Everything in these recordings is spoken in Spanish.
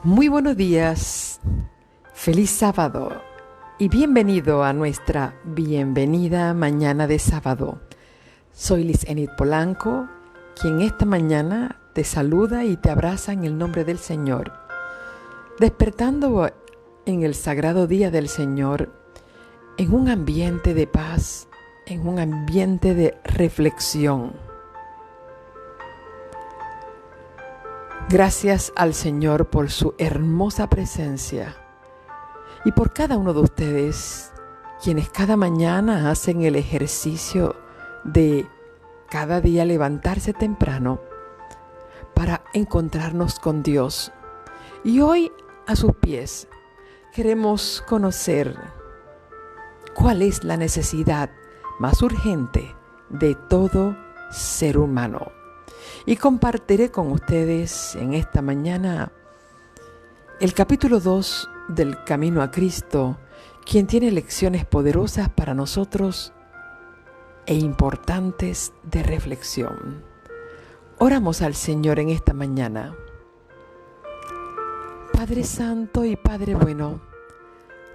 Muy buenos días, feliz sábado y bienvenido a nuestra bienvenida mañana de sábado. Soy Liz Enid Polanco, quien esta mañana te saluda y te abraza en el nombre del Señor, despertando en el sagrado día del Señor, en un ambiente de paz, en un ambiente de reflexión. Gracias al Señor por su hermosa presencia y por cada uno de ustedes, quienes cada mañana hacen el ejercicio de cada día levantarse temprano para encontrarnos con Dios. Y hoy a sus pies queremos conocer cuál es la necesidad más urgente de todo ser humano. Y compartiré con ustedes en esta mañana el capítulo 2 del Camino a Cristo, quien tiene lecciones poderosas para nosotros e importantes de reflexión. Oramos al Señor en esta mañana. Padre Santo y Padre bueno,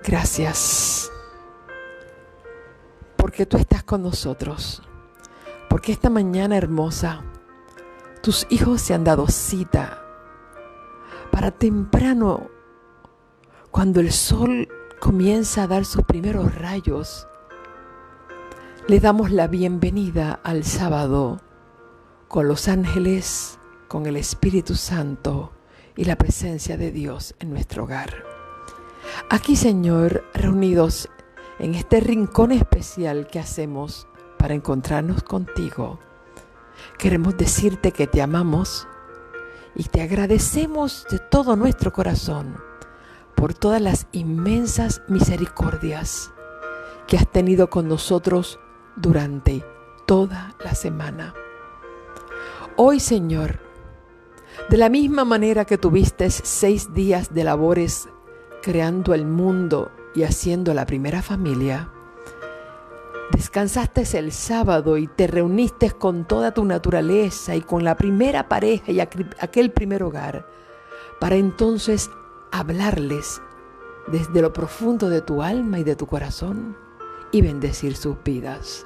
gracias porque tú estás con nosotros, porque esta mañana hermosa tus hijos se han dado cita para temprano, cuando el sol comienza a dar sus primeros rayos. Le damos la bienvenida al sábado con los ángeles, con el Espíritu Santo y la presencia de Dios en nuestro hogar. Aquí, Señor, reunidos en este rincón especial que hacemos para encontrarnos contigo, queremos decirte que te amamos y te agradecemos de todo nuestro corazón por todas las inmensas misericordias que has tenido con nosotros durante toda la semana. Hoy, Señor, de la misma manera que tuviste 6 días de labores creando el mundo y haciendo la primera familia, descansaste el sábado y te reuniste con toda tu naturaleza y con la primera pareja y aquel primer hogar, para entonces hablarles desde lo profundo de tu alma y de tu corazón y bendecir sus vidas.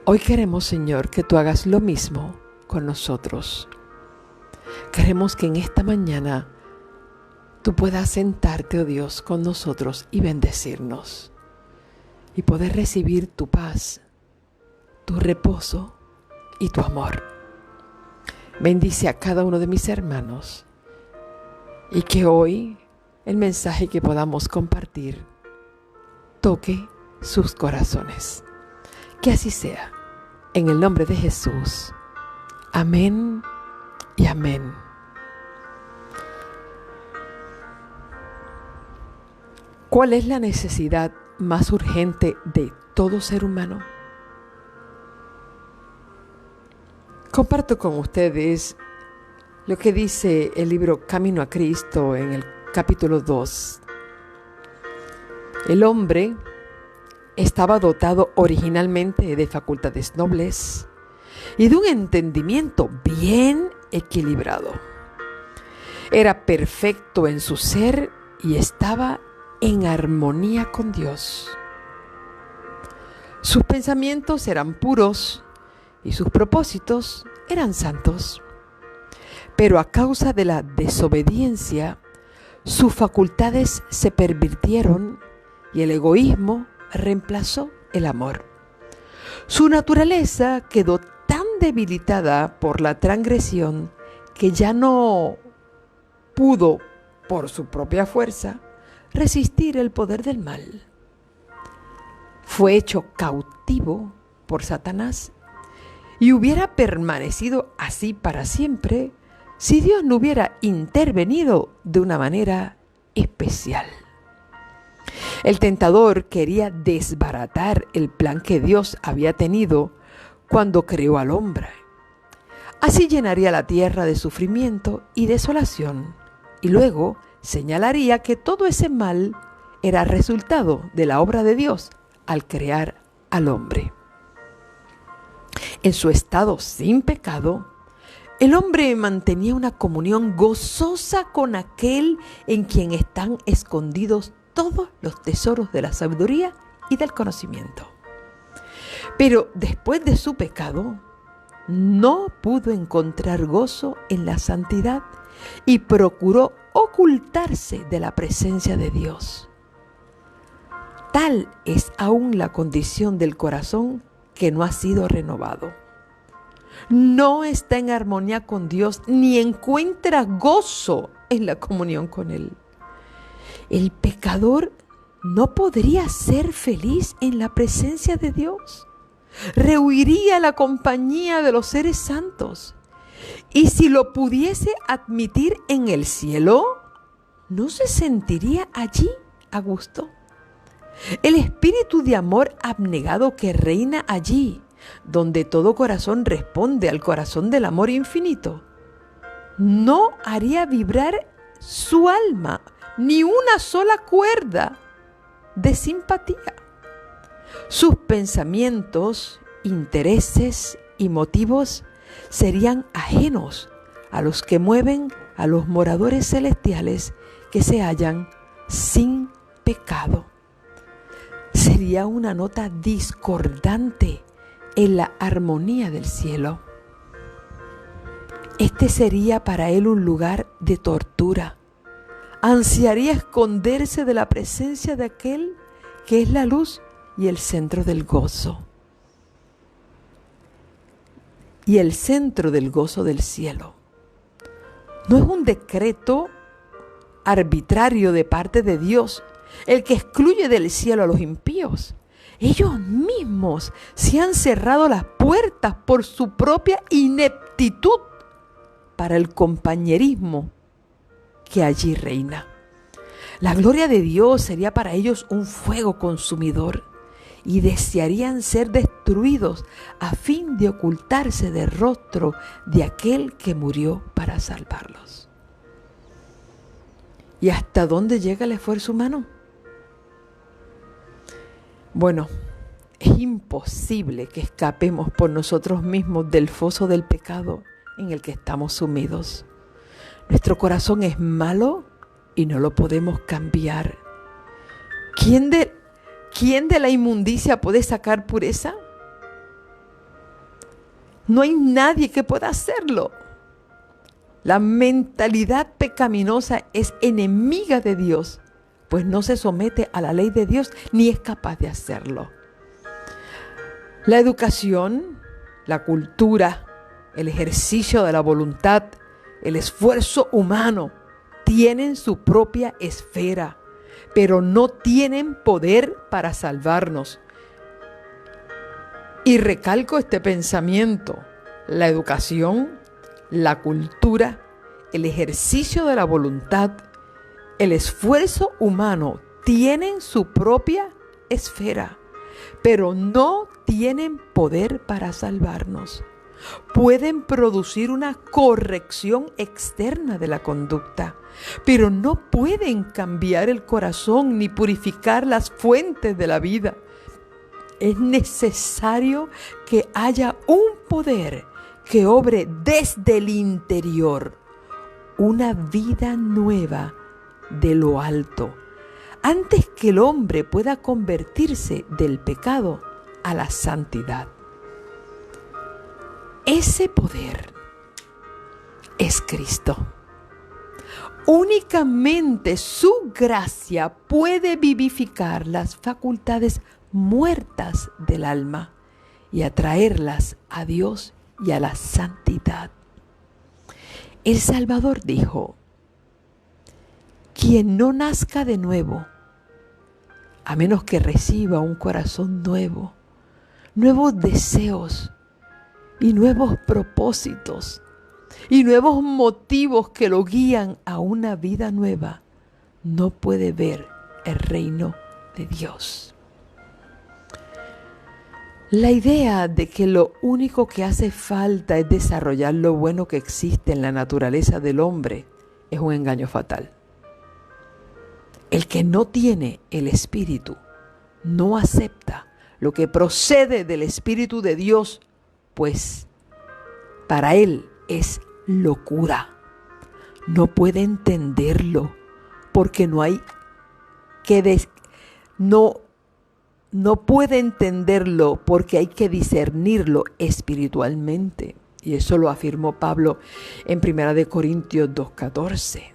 Hoy queremos, Señor, que tú hagas lo mismo con nosotros. Queremos que en esta mañana tú puedas sentarte, oh Dios, con nosotros y bendecirnos, y poder recibir tu paz, tu reposo y tu amor. Bendice a cada uno de mis hermanos y que hoy el mensaje que podamos compartir toque sus corazones. Que así sea, en el nombre de Jesús. Amén y amén. ¿Cuál es la necesidad más urgente de todo ser humano? Comparto con ustedes lo que dice el libro Camino a Cristo en el capítulo 2. El hombre estaba dotado originalmente de facultades nobles y de un entendimiento bien equilibrado. Era perfecto en su ser y estaba en armonía con Dios. Sus pensamientos eran puros y sus propósitos eran santos. Pero a causa de la desobediencia, sus facultades se pervirtieron y el egoísmo reemplazó el amor. Su naturaleza quedó tan debilitada por la transgresión que ya no pudo, por su propia fuerza, resistir el poder del mal. Fue hecho cautivo por Satanás y hubiera permanecido así para siempre si Dios no hubiera intervenido de una manera especial. El tentador quería desbaratar el plan que Dios había tenido cuando creó al hombre. Así llenaría la tierra de sufrimiento y desolación, y luego señalaría que todo ese mal era resultado de la obra de Dios al crear al hombre. En su estado sin pecado, El hombre mantenía una comunión gozosa con aquel en quien están escondidos todos los tesoros de la sabiduría y del conocimiento. Pero después de su pecado, no pudo encontrar gozo en la santidad y procuró ocultarse de la presencia de Dios. Tal es aún la condición del corazón que no ha sido renovado. No está en armonía con Dios ni encuentra gozo en la comunión con Él. El pecador no podría ser feliz en la presencia de Dios. Rehuiría la compañía de los seres santos. Y si lo pudiese admitir en el cielo, no se sentiría allí a gusto. El espíritu de amor abnegado que reina allí, donde todo corazón responde al corazón del amor infinito, no haría vibrar su alma ni una sola cuerda de simpatía. Sus pensamientos, intereses y motivos serían ajenos a los que mueven a los moradores celestiales que se hallan sin pecado. Sería una nota discordante en la armonía del cielo. Este sería para él un lugar de tortura. Ansiaría esconderse de la presencia de aquel que es la luz y el centro del gozo. Y el centro del gozo del cielo. No es un decreto arbitrario de parte de Dios el que excluye del cielo a los impíos. Ellos mismos se han cerrado las puertas por su propia ineptitud para el compañerismo que allí reina. La gloria de Dios sería para ellos un fuego consumidor y desearían ser destruidos a fin de ocultarse del rostro de aquel que murió para salvarlos. ¿Y hasta dónde llega el esfuerzo humano? Bueno, es imposible que escapemos por nosotros mismos del foso del pecado en el que estamos sumidos. Nuestro corazón es malo y no lo podemos cambiar. ¿Quién de la inmundicia puede sacar pureza? No hay nadie que pueda hacerlo. La mentalidad pecaminosa es enemiga de Dios, pues no se somete a la ley de Dios ni es capaz de hacerlo. La educación, la cultura, el ejercicio de la voluntad, el esfuerzo humano tienen su propia esfera, pero no tienen poder para salvarnos. Y recalco este pensamiento: la educación, la cultura, el ejercicio de la voluntad, el esfuerzo humano tienen su propia esfera, pero no tienen poder para salvarnos. Pueden producir una corrección externa de la conducta, pero no pueden cambiar el corazón ni purificar las fuentes de la vida. Es necesario que haya un poder que obre desde el interior una vida nueva de lo alto, antes que el hombre pueda convertirse del pecado a la santidad. Ese poder es Cristo. Únicamente su gracia puede vivificar las facultades muertas del alma y atraerlas a Dios y a la santidad. El Salvador dijo: quien no nazca de nuevo, a menos que reciba un corazón nuevo, nuevos deseos y nuevos propósitos y nuevos motivos que lo guían a una vida nueva, no puede ver el reino de Dios. La idea de que lo único que hace falta es desarrollar lo bueno que existe en la naturaleza del hombre es un engaño fatal. El que no tiene el Espíritu no acepta lo que procede del Espíritu de Dios, pues para él es locura. No puede entenderlo porque no hay no puede entenderlo porque hay que discernirlo espiritualmente. Y eso lo afirmó Pablo en 1 Corintios 2:14.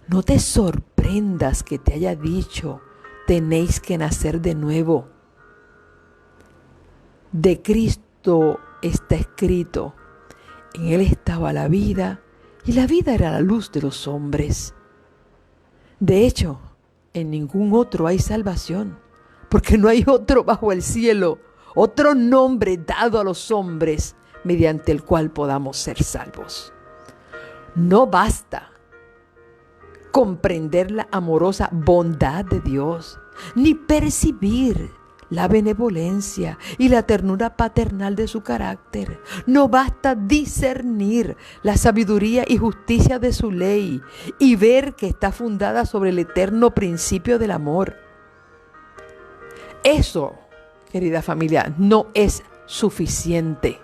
No te sorprendas que te haya dicho, tenéis que nacer de nuevo. De Cristo está escrito, en Él estaba la vida y la vida era la luz de los hombres. De hecho, en ningún otro hay salvación, porque no hay otro bajo el cielo, otro nombre dado a los hombres mediante el cual podamos ser salvos. No basta comprender la amorosa bondad de Dios, ni percibir la benevolencia y la ternura paternal de su carácter. No basta discernir la sabiduría y justicia de su ley y ver que está fundada sobre el eterno principio del amor. Eso, querida familia, no es suficiente.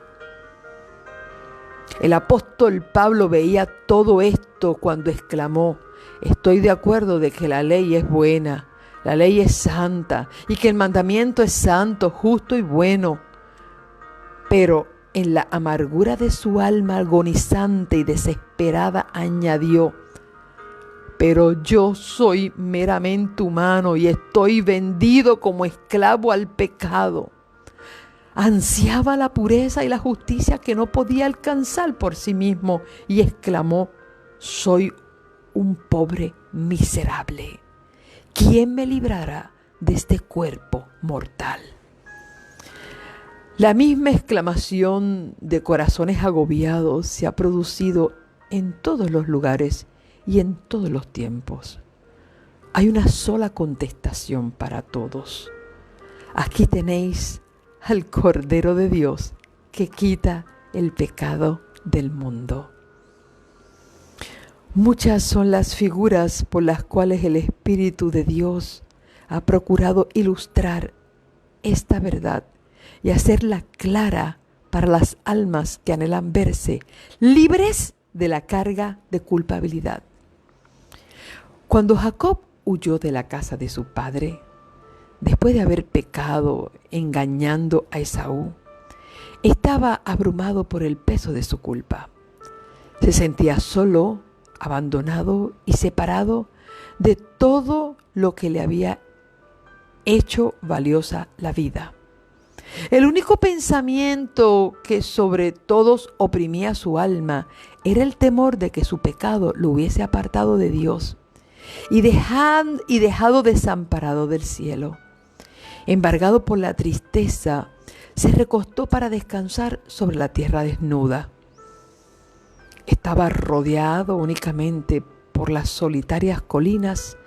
El apóstol Pablo veía todo esto cuando exclamó: estoy de acuerdo de que la ley es buena, la ley es santa y que el mandamiento es santo, justo y bueno. Pero en la amargura de su alma agonizante y desesperada añadió: pero yo soy meramente humano y estoy vendido como esclavo al pecado. Ansiaba la pureza y la justicia que no podía alcanzar por sí mismo y exclamó: soy un pobre miserable. ¿Quién me librará de este cuerpo mortal? La misma exclamación de corazones agobiados se ha producido en todos los lugares y en todos los tiempos. Hay una sola contestación para todos. Aquí tenéis al Cordero de Dios que quita el pecado del mundo. Muchas son las figuras por las cuales el Espíritu de Dios ha procurado ilustrar esta verdad y hacerla clara para las almas que anhelan verse libres de la carga de culpabilidad. Cuando Jacob huyó de la casa de su padre, después de haber pecado engañando a Esaú, estaba abrumado por el peso de su culpa. Se sentía solo, abandonado y separado de todo lo que le había hecho valiosa la vida. El único pensamiento que sobre todos oprimía su alma era el temor de que su pecado lo hubiese apartado de Dios y dejado desamparado del cielo. Embargado por la tristeza, se recostó para descansar sobre la tierra desnuda. Estaba rodeado únicamente por las solitarias colinas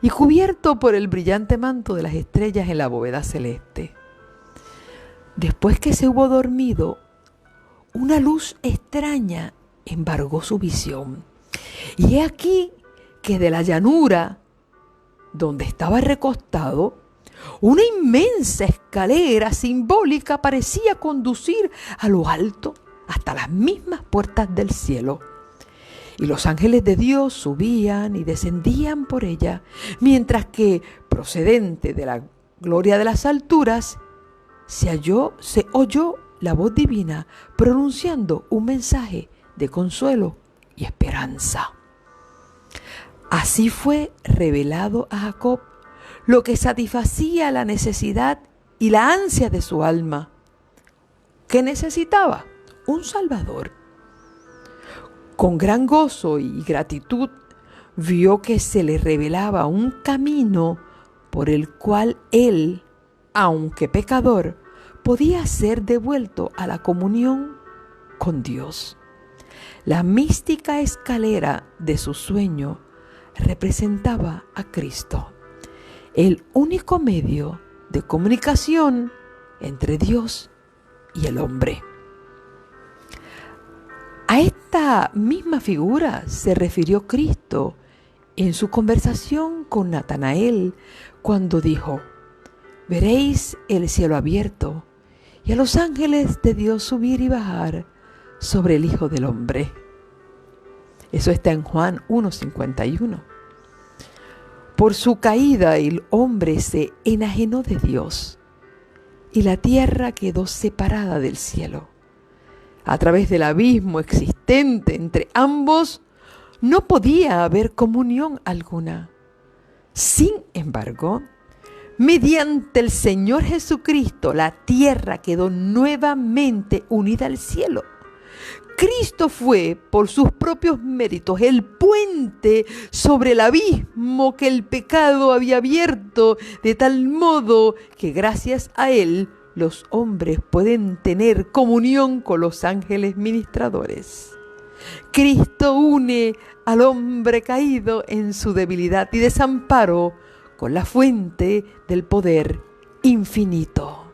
y cubierto por el brillante manto de las estrellas en la bóveda celeste. Después que se hubo dormido, una luz extraña embargó su visión. Y he aquí que de la llanura donde estaba recostado, una inmensa escalera simbólica parecía conducir a lo alto hasta las mismas puertas del cielo. Y los ángeles de Dios subían y descendían por ella, mientras que, procedente de la gloria de las alturas, se oyó la voz divina pronunciando un mensaje de consuelo y esperanza. Así fue revelado a Jacob lo que satisfacía la necesidad y la ansia de su alma. ¿Qué necesitaba? Un Salvador. Con gran gozo y gratitud vio que se le revelaba un camino por el cual él, aunque pecador, podía ser devuelto a la comunión con Dios. La mística escalera de su sueño representaba a Cristo, el único medio de comunicación entre Dios y el hombre. A esta misma figura se refirió Cristo en su conversación con Natanael cuando dijo: veréis el cielo abierto y a los ángeles de Dios subir y bajar sobre el Hijo del Hombre. Eso está en Juan 1:51. Por su caída el hombre se enajenó de Dios y la tierra quedó separada del cielo. A través del abismo existente entre ambos no podía haber comunión alguna. Sin embargo, mediante el Señor Jesucristo, la tierra quedó nuevamente unida al cielo. Cristo fue, por sus propios méritos, el puente sobre el abismo que el pecado había abierto, de tal modo que gracias a Él los hombres pueden tener comunión con los ángeles ministradores. Cristo une al hombre caído en su debilidad y desamparo con la fuente del poder infinito.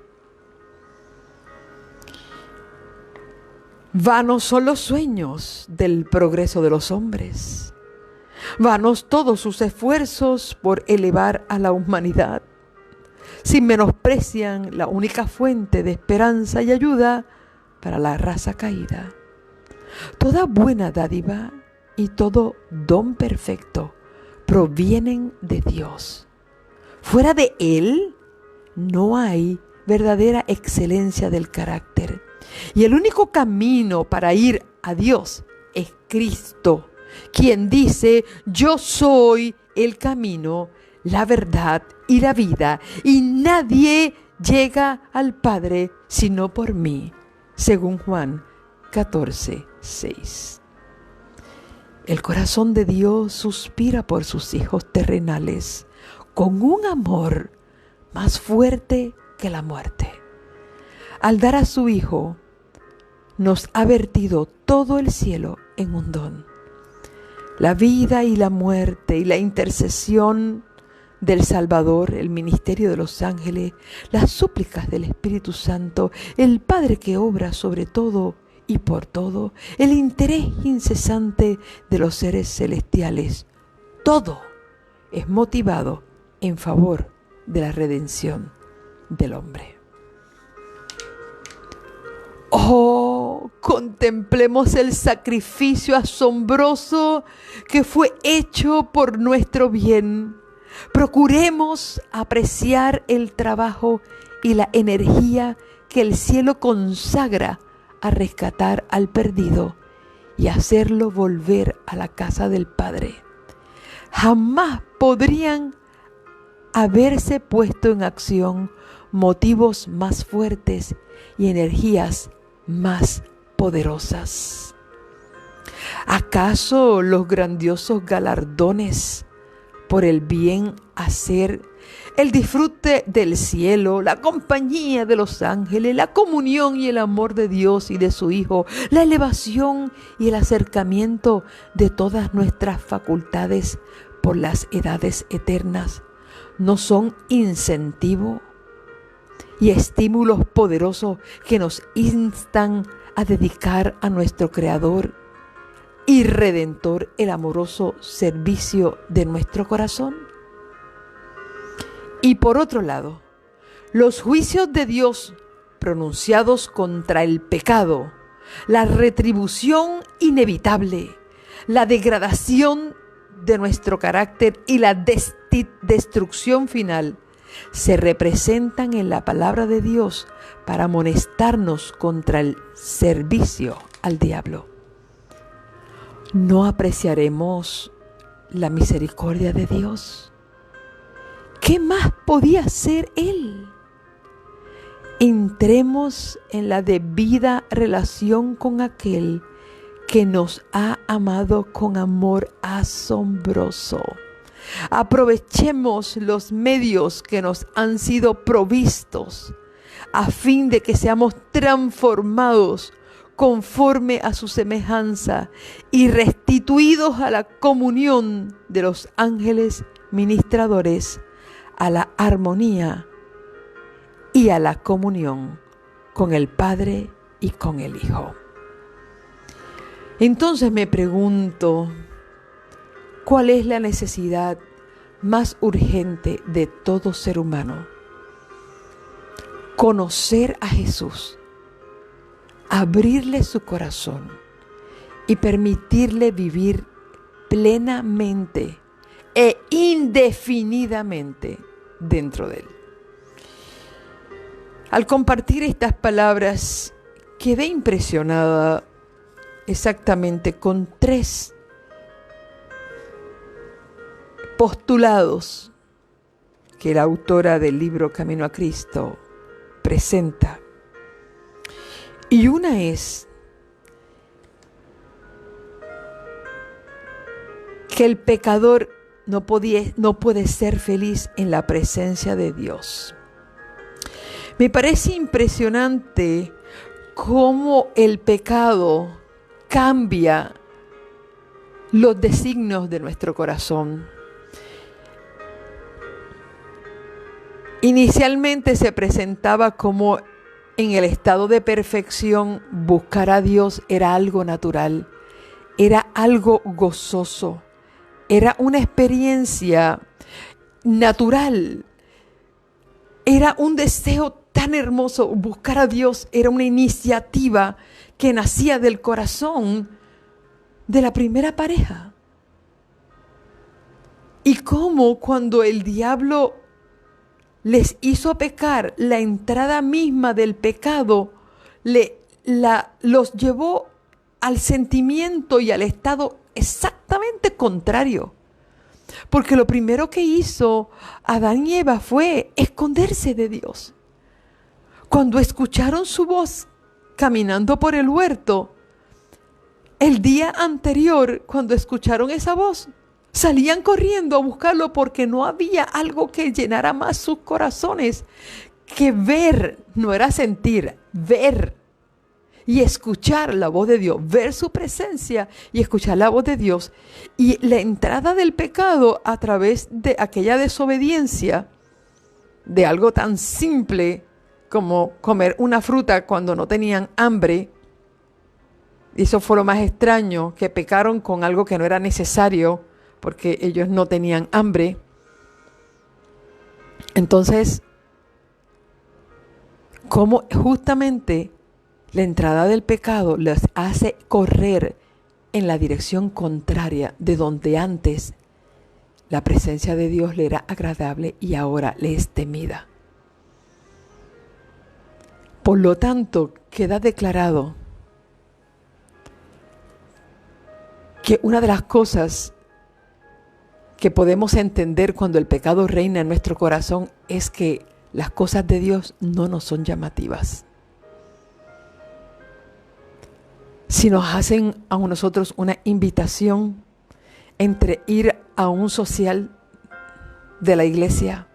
Vanos son los sueños del progreso de los hombres. Vanos todos sus esfuerzos por elevar a la humanidad. Si menosprecian la única fuente de esperanza y ayuda para la raza caída. Toda buena dádiva y todo don perfecto provienen de Dios. Fuera de Él no hay verdadera excelencia del carácter. Y el único camino para ir a Dios es Cristo, quien dice: yo soy el camino, la verdad y la vida, y nadie llega al Padre sino por mí, según Juan 14:6. El corazón de Dios suspira por sus hijos terrenales con un amor más fuerte que la muerte. Al dar a su Hijo, nos ha vertido todo el cielo en un don. La vida y la muerte y la intercesión del Salvador, el ministerio de los ángeles, las súplicas del Espíritu Santo, el Padre que obra sobre todo y por todo, el interés incesante de los seres celestiales, todo es motivado en favor de la redención del hombre. Oh, contemplemos el sacrificio asombroso que fue hecho por nuestro bien. Procuremos apreciar el trabajo y la energía que el cielo consagra a rescatar al perdido y hacerlo volver a la casa del Padre. Jamás podrían haberse puesto en acción motivos más fuertes y energías más poderosas. ¿Acaso los grandiosos galardones por el bien hacer, el disfrute del cielo, la compañía de los ángeles, la comunión y el amor de Dios y de su Hijo, la elevación y el acercamiento de todas nuestras facultades por las edades eternas, no son incentivo y estímulos poderosos que nos instan a dedicar a nuestro Creador y Redentor el amoroso servicio de nuestro corazón? Y por otro lado, los juicios de Dios pronunciados contra el pecado, la retribución inevitable, la degradación de nuestro carácter y la destrucción final se representan en la palabra de Dios para amonestarnos contra el servicio al diablo. ¿No apreciaremos la misericordia de Dios? ¿Qué más podía hacer Él? Entremos en la debida relación con aquel que nos ha amado con amor asombroso. Aprovechemos los medios que nos han sido provistos a fin de que seamos transformados conforme a su semejanza y restituidos a la comunión de los ángeles ministradores, a la armonía y a la comunión con el Padre y con el Hijo. Entonces me pregunto, ¿cuál es la necesidad más urgente de todo ser humano? Conocer a Jesús, abrirle su corazón y permitirle vivir plenamente e indefinidamente dentro de él. Al compartir estas palabras, quedé impresionada exactamente con 3 postulados que la autora del libro Camino a Cristo presenta. Y una es que el pecador no puede ser feliz en la presencia de Dios. Me parece impresionante cómo el pecado cambia los designios de nuestro corazón. Inicialmente se presentaba como en el estado de perfección buscar a Dios era algo natural, era algo gozoso, era una experiencia natural, era un deseo tan hermoso. Buscar a Dios era una iniciativa que nacía del corazón de la primera pareja. Y cómo cuando el diablo les hizo pecar, la entrada misma del pecado los llevó al sentimiento y al estado exactamente contrario. Porque lo primero que hizo Adán y Eva fue esconderse de Dios. Cuando escucharon su voz caminando por el huerto, el día anterior, cuando escucharon esa voz, salían corriendo a buscarlo porque no había algo que llenara más sus corazones que ver, no era sentir, ver y escuchar la voz de Dios, ver su presencia y escuchar la voz de Dios. Y la entrada del pecado a través de aquella desobediencia, de algo tan simple como comer una fruta cuando no tenían hambre. Y eso fue lo más extraño, que pecaron con algo que no era necesario porque ellos no tenían hambre. Entonces, como justamente la entrada del pecado les hace correr en la dirección contraria de donde antes la presencia de Dios le era agradable y ahora le es temida. Por lo tanto, queda declarado que una de las cosas que podemos entender cuando el pecado reina en nuestro corazón es que las cosas de Dios no nos son llamativas. Si nos hacen a nosotros una invitación entre ir a un social de la iglesia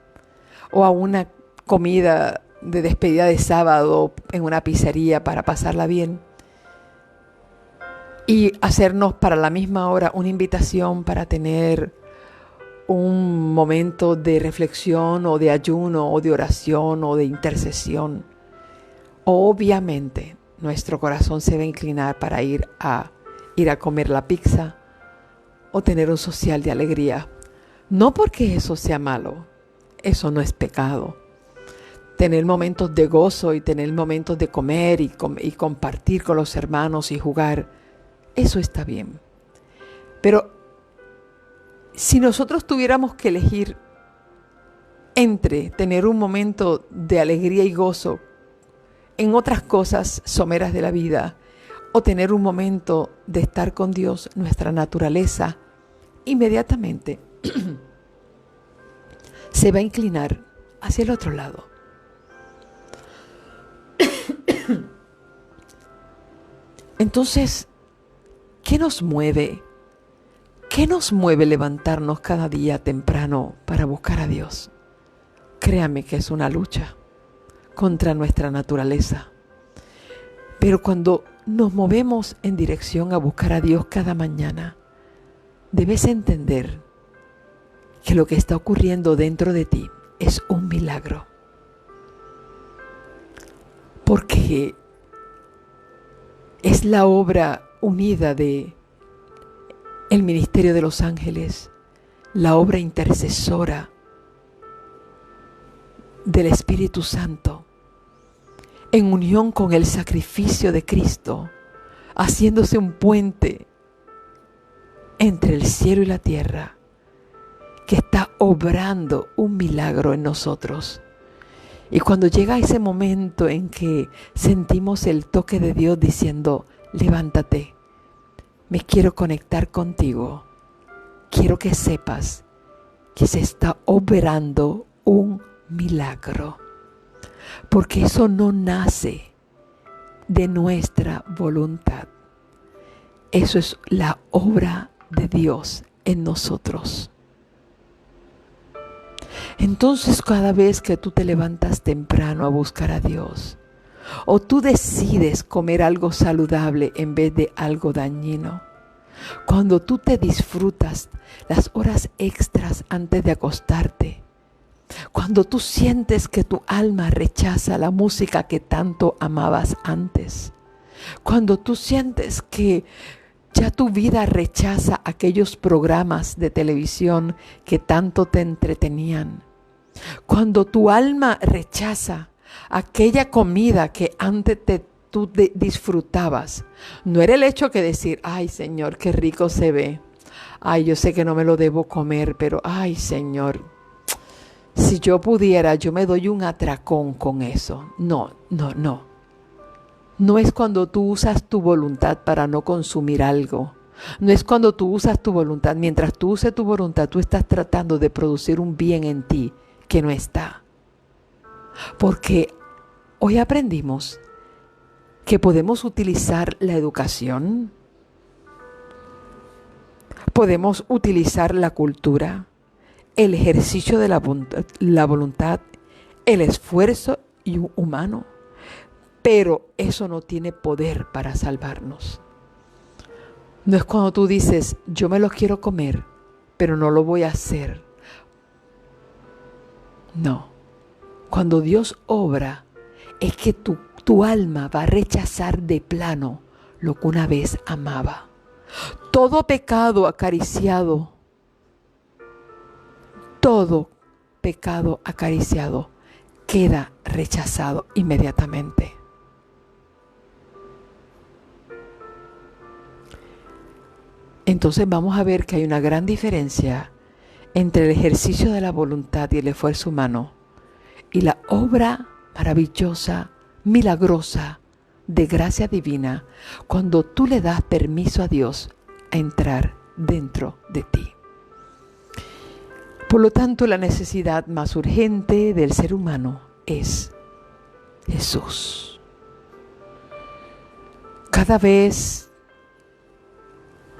o a una comida de despedida de sábado en una pizzería para pasarla bien, y hacernos para la misma hora una invitación para tener un momento de reflexión o de ayuno o de oración o de intercesión, obviamente nuestro corazón se va a inclinar para ir a comer la pizza o tener un social de alegría. No porque eso sea malo, eso no es pecado. Tener momentos de gozo y tener momentos de comer y compartir con los hermanos y jugar, eso está bien. Pero si nosotros tuviéramos que elegir entre tener un momento de alegría y gozo en otras cosas someras de la vida o tener un momento de estar con Dios, nuestra naturaleza inmediatamente se va a inclinar hacia el otro lado. Entonces, ¿qué nos mueve? ¿Qué nos mueve levantarnos cada día temprano para buscar a Dios? Créame que es una lucha contra nuestra naturaleza. Pero cuando nos movemos en dirección a buscar a Dios cada mañana, debes entender que lo que está ocurriendo dentro de ti es un milagro. Porque es la obra unida de el ministerio de los ángeles, la obra intercesora del Espíritu Santo, en unión con el sacrificio de Cristo, haciéndose un puente entre el cielo y la tierra, que está obrando un milagro en nosotros. Y cuando llega ese momento en que sentimos el toque de Dios diciendo, levántate, me quiero conectar contigo, quiero que sepas que se está obrando un milagro. Porque eso no nace de nuestra voluntad. Eso es la obra de Dios en nosotros. Entonces, cada vez que tú te levantas temprano a buscar a Dios, o tú decides comer algo saludable en vez de algo dañino, cuando tú te disfrutas las horas extras antes de acostarte, cuando tú sientes que tu alma rechaza la música que tanto amabas antes, cuando tú sientes que ya tu vida rechaza aquellos programas de televisión que tanto te entretenían, cuando tu alma rechaza aquella comida que antes tú disfrutabas, no era el hecho que decir, ay Señor, qué rico se ve, ay yo sé que no me lo debo comer, pero ay Señor, si yo pudiera, yo me doy un atracón con eso. No. No es cuando tú usas tu voluntad para no consumir algo. No es cuando tú usas tu voluntad. Mientras tú uses tu voluntad, tú estás tratando de producir un bien en ti que no está. Porque hoy aprendimos que podemos utilizar la educación, podemos utilizar la cultura, el ejercicio de la voluntad, el esfuerzo humano, pero eso no tiene poder para salvarnos. No es cuando tú dices, yo me lo quiero comer, pero no lo voy a hacer. No. Cuando Dios obra, es que tu alma va a rechazar de plano lo que una vez amaba. Todo pecado acariciado, queda rechazado inmediatamente. Entonces vamos a ver que hay una gran diferencia entre el ejercicio de la voluntad y el esfuerzo humano y la obra maravillosa, milagrosa de gracia divina cuando tú le das permiso a Dios a entrar dentro de ti. Por lo tanto, la necesidad más urgente del ser humano es Jesús. Cada vez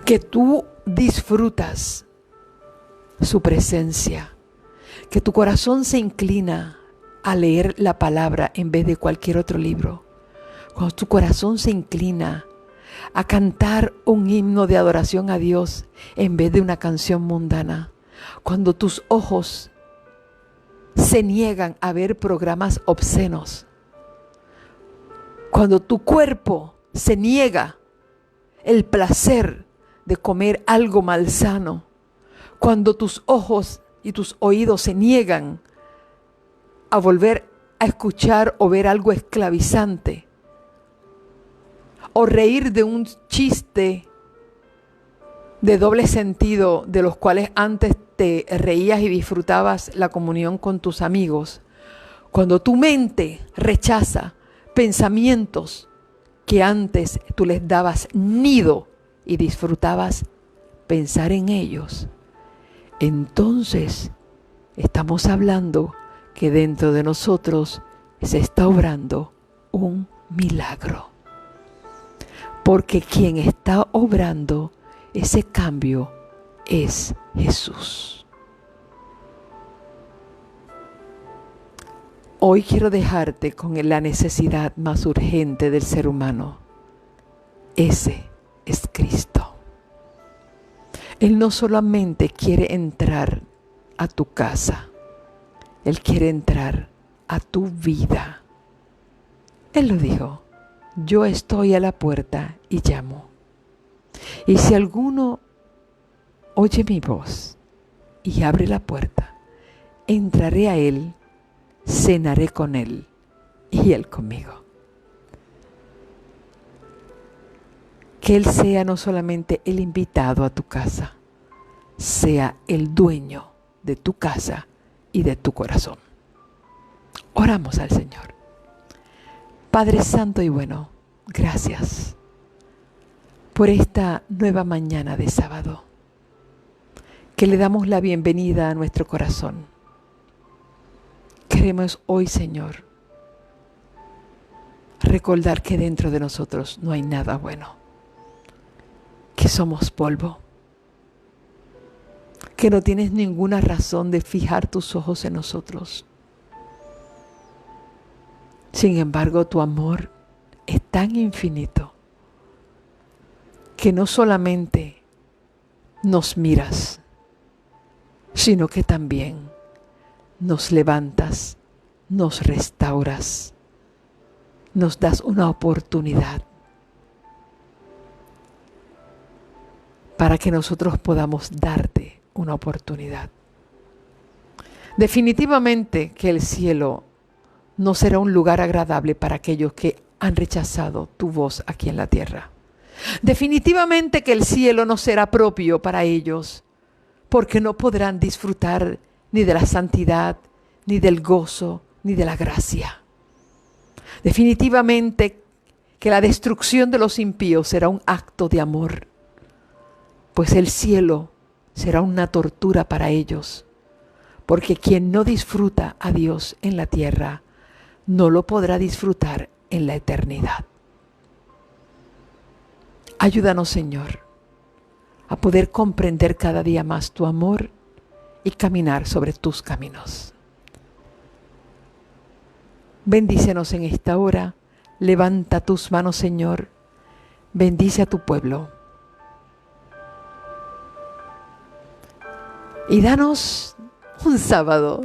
que tú disfrutas su presencia, que tu corazón se inclina a leer la palabra en vez de cualquier otro libro, cuando tu corazón se inclina a cantar un himno de adoración a Dios en vez de una canción mundana, cuando tus ojos se niegan a ver programas obscenos, cuando tu cuerpo se niega el placer de comer algo malsano, cuando tus ojos y tus oídos se niegan a volver a escuchar o ver algo esclavizante, o reír de un chiste de doble sentido de los cuales antes te reías y disfrutabas la comunión con tus amigos, cuando tu mente rechaza pensamientos que antes tú les dabas nido y disfrutabas pensar en ellos, entonces estamos hablando que dentro de nosotros se está obrando un milagro. Porque quien está obrando ese cambio es Jesús. Hoy quiero dejarte con la necesidad más urgente del ser humano. Ese es Cristo. Él no solamente quiere entrar a tu casa, Él quiere entrar a tu vida. Él lo dijo, yo estoy a la puerta y llamo. Y si alguno oye mi voz y abre la puerta, entraré a Él, cenaré con Él y Él conmigo. Que Él sea no solamente el invitado a tu casa, sea el dueño de tu casa y de tu corazón. Oramos al Señor. Padre Santo y bueno, gracias por esta nueva mañana de sábado, que le damos la bienvenida a nuestro corazón. Queremos hoy, Señor, recordar que dentro de nosotros no hay nada bueno, que somos polvo, que no tienes ninguna razón de fijar tus ojos en nosotros. Sin embargo, tu amor es tan infinito que no solamente nos miras, sino que también nos levantas, nos restauras, nos das una oportunidad para que nosotros podamos darte una oportunidad. Definitivamente que el cielo no será un lugar agradable para aquellos que han rechazado tu voz aquí en la tierra. Definitivamente que el cielo no será propio para ellos, porque no podrán disfrutar ni de la santidad, ni del gozo, ni de la gracia. Definitivamente que la destrucción de los impíos será un acto de amor, pues el cielo será una tortura para ellos, porque quien no disfruta a Dios en la tierra, no lo podrá disfrutar en la eternidad. Ayúdanos, Señor, a poder comprender cada día más tu amor y caminar sobre tus caminos. Bendícenos en esta hora. Levanta tus manos, Señor. Bendice a tu pueblo. Y danos un sábado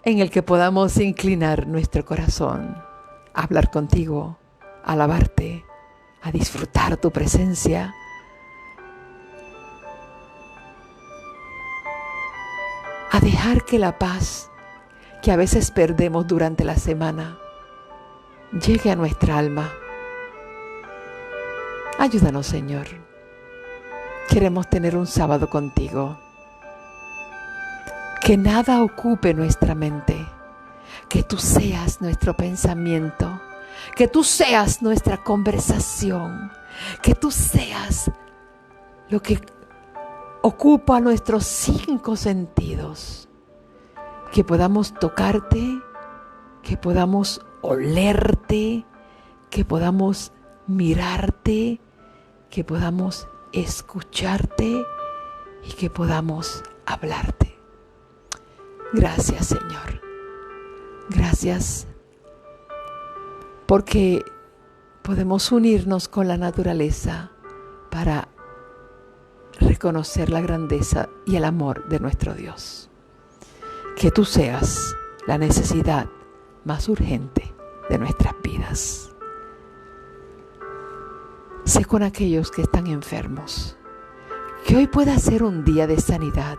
en el que podamos inclinar nuestro corazón, a hablar contigo, a alabarte, a disfrutar tu presencia. A dejar que la paz que a veces perdemos durante la semana llegue a nuestra alma. Ayúdanos, Señor. Queremos tener un sábado contigo. Que nada ocupe nuestra mente. Que tú seas nuestro pensamiento. Que tú seas nuestra conversación. Que tú seas lo que ocupa nuestros 5 sentidos. Que podamos tocarte, que podamos olerte, que podamos mirarte, que podamos escucharte y que podamos hablarte. Gracias, Señor. Gracias porque podemos unirnos con la naturaleza para reconocer la grandeza y el amor de nuestro Dios. Que tú seas la necesidad más urgente de nuestras vidas. Sé con aquellos que están enfermos. Que hoy pueda ser un día de sanidad.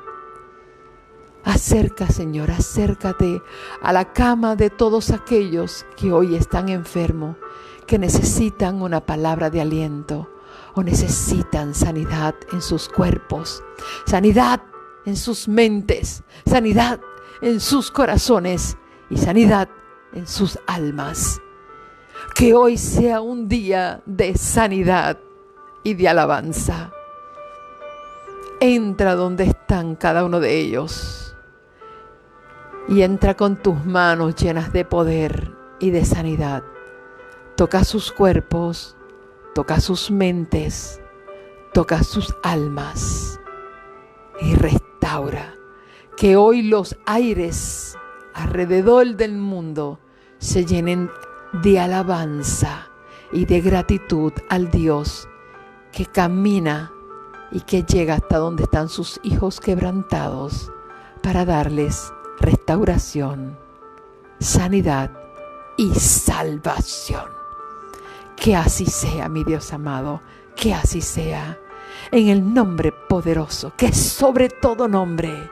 Señor, acércate a la cama de todos aquellos que hoy están enfermos, que necesitan una palabra de aliento o necesitan sanidad en sus cuerpos, sanidad en sus mentes, sanidad en sus corazones y sanidad en sus almas. Que hoy sea un día de sanidad y de alabanza. Entra donde están cada uno de ellos y entra con tus manos llenas de poder y de sanidad. Toca sus cuerpos, toca sus mentes, toca sus almas y restaura. Que hoy los aires alrededor del mundo se llenen de alabanza y de gratitud al Dios que camina y que llega hasta donde están sus hijos quebrantados para darles restauración, sanidad y salvación. Que así sea, mi Dios amado, que así sea, en el nombre poderoso, que es sobre todo nombre,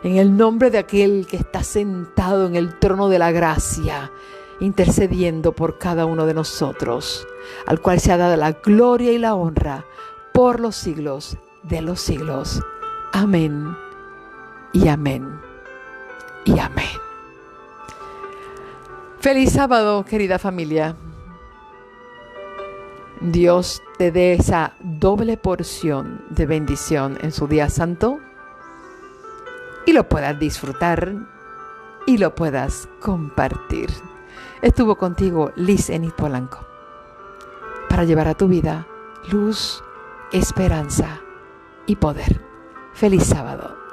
en el nombre de aquel que está sentado en el trono de la gracia, intercediendo por cada uno de nosotros, al cual se ha dado la gloria y la honra por los siglos de los siglos. Amén y amén y amén. Feliz sábado, querida familia. Dios te dé esa doble porción de bendición en su día santo y lo puedas disfrutar y lo puedas compartir. Estuvo contigo Liz Enid Polanco para llevar a tu vida luz, esperanza y poder. Feliz sábado.